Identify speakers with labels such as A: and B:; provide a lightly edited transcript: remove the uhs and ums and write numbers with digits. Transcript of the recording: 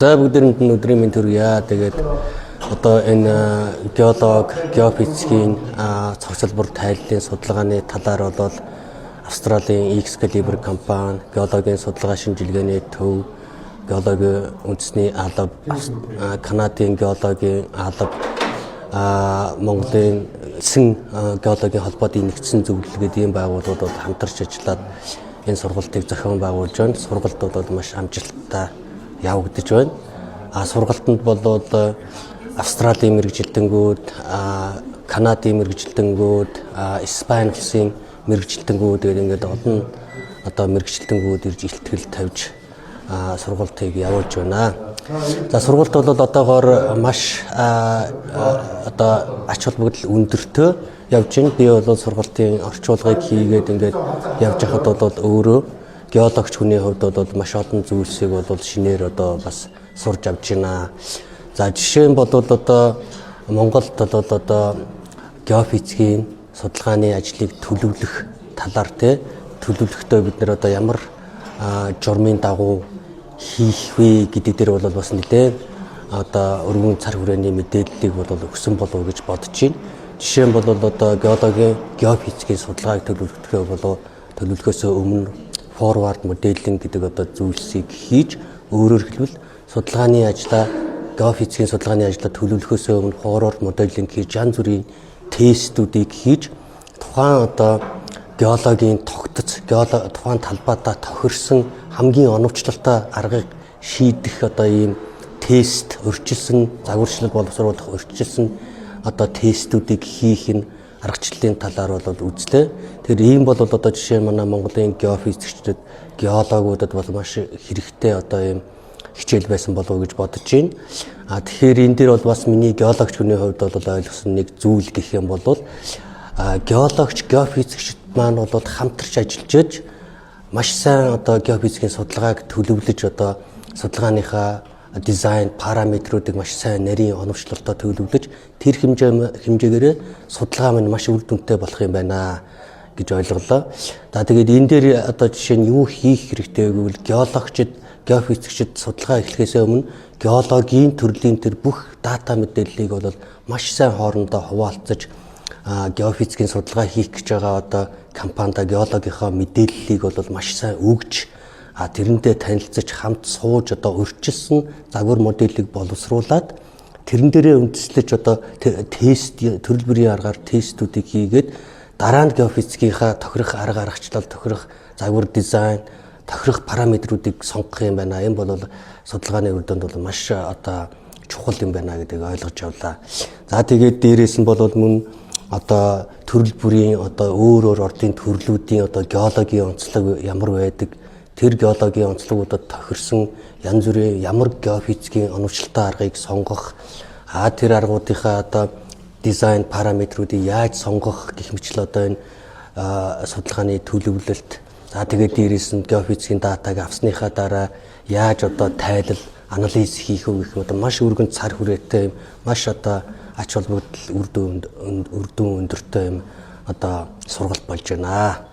A: За бүгдээрэнд нь өдрийн мэнд хүргье. Тэгээд одоо энэ геолог, геофизикийн цогцлбор тайллын судалгааны талаар болоод Австралийн Excalibur компани, геологийн судалгаа шинжилгээний төв, геологийн үндэсний алба, Канадын геологийн алба, Монголын эсэн геологийн холбоотой нэгдсэн зөвлөлгээд ийм байгууллагууд хамтарч ажиллаад энэ сургалтыг зохион байгуулж байна. Сургалт бол маш амжилттай явагдаж байна. Сургалтанд болоод Австралийн мэрэгжилтэнгүүд, Канадын мэрэгжилтэнгүүд, Испани улсын мэрэгжилтэнгүүд ингээд олон одоо мэрэгжилтэнгүүд ирж илтгэл тавьж сургалтыг явуулж байна. За сургалт бол одоогоор маш одоо ач холбогдол өндөртэй явж байна. Би бол сургалтын орчуулгыг хийгээд ингээд явж хахад бол өөрөө геологч хүний хувьд бол маш олон зүйлсийг бол шинээр одоо бас сурж авч байна. За жишээ нь бол одоо Монголд бол одоо геофизикийн судалгааны ажлыг төлөвлөх талаар төлөвлөхдөө бид нэр одоо ямар журмын дагуу хийх вэ гэдэг дээр бол бас нэлээд одоо өргөн цар хүрээний мэдээллийг бол өгсөн болов уу гэж бодож байна. Жишээ нь бол одоо геологийн геофизикийн судалгааг төлөвлөхөөс өмнө форвард моделинг гэдэг одоо зүйлсийг хийж өөрөөр хэлбэл судалгааны ажлаа геофизикийн судалгааны ажлаа төлөвлөхөөс өмнө форвард моделинг хийж янз бүрийн тестүүдийг хийж тухайн одоо геологийн тогтц тухайн талбайдаа тохирсон хамгийн оновчлолтой аргыг шийдэх одоо ийм тест өрчилсөн загварчлал боловсруулах өрчилсөн одоо тестүүдийг хийх нь аргачлалын талаар бол үзлээ. Тэгэхээр ийм бол одоо жишээ нь манай Монголын геофизикчдад, геологуудад бол маш хэрэгтэй одоо ийм хичээл байсан болов уу гэж бодож байна. Тэгэхээр энэ дээр бол бас миний геологч хүний хувьд бол ойлгосон нэг зүйл гэх юм бол геологч, геофизикчд маань бол хамтарч ажиллаж маш сайн одоо геофизикийн судалгааг төлөвлөж одоо судалгааныхаа дизайн параметруудыг маш сайн нарийн оновчлолтой төлөвлөж тэр хэмжээгээр судалгаа минь маш үр дүнтэй болох юм байна гэж ойлголоо. За тэгээд энэ дээр одоо жишээ нь юу хийх хэрэгтэй гэвэл геологчд, геофизикчд судалгаа эхлэхээс өмнө геологийн төрлийн тэр бүх дата мэдээллийг бол маш сайн хоорондоо хуваалцаж геофизикийн судалгаа хийх гэж байгаа одоо компанида геологийнхаа мэдээллийг бол маш сайн өгж тэрэндээ танилцаж хамт сууж одоо өрчилсөн загвар моделийг боловсруулад тэрэн дээрээ үндэслэж одоо тест төрөл бүрийн аргаар тестүүдийг хийгээд дараа нь геофизикийнхаа тохирох арга аргачлал, тохирох загвар дизайн, тохирох параметруудыг сонгох юм байна. Энэ бол судалгааны үр дүнд бол маш одоо чухал юм байна гэдгийг ойлгож явлаа. За тэгээд дээрээс нь бол мөн одоо төрөл бүрийн одоо өөр ордын төрлүүдийн одоо геологийн онцлог ямар байдаг, тэр геологийн онцлогуудад тохирсон янз бүрийн ямар геофизикийн оновчлолтой аргыг сонгох, тэр аргуудынхаа одоо дизайн параметруудыг яаж сонгох гэх мэтлээ одоо энэ судалгааны төлөвлөлт. За тэгээд дээрээс нь геофизикийн датаг авсныхаа дараа яаж одоо тайлал, анализ хийх вэ гэх одоо маш өргөн цар хүрээтэй, маш одоо ач холбогдол үр дүн өндөртэй юм одоо сургалт болж байна.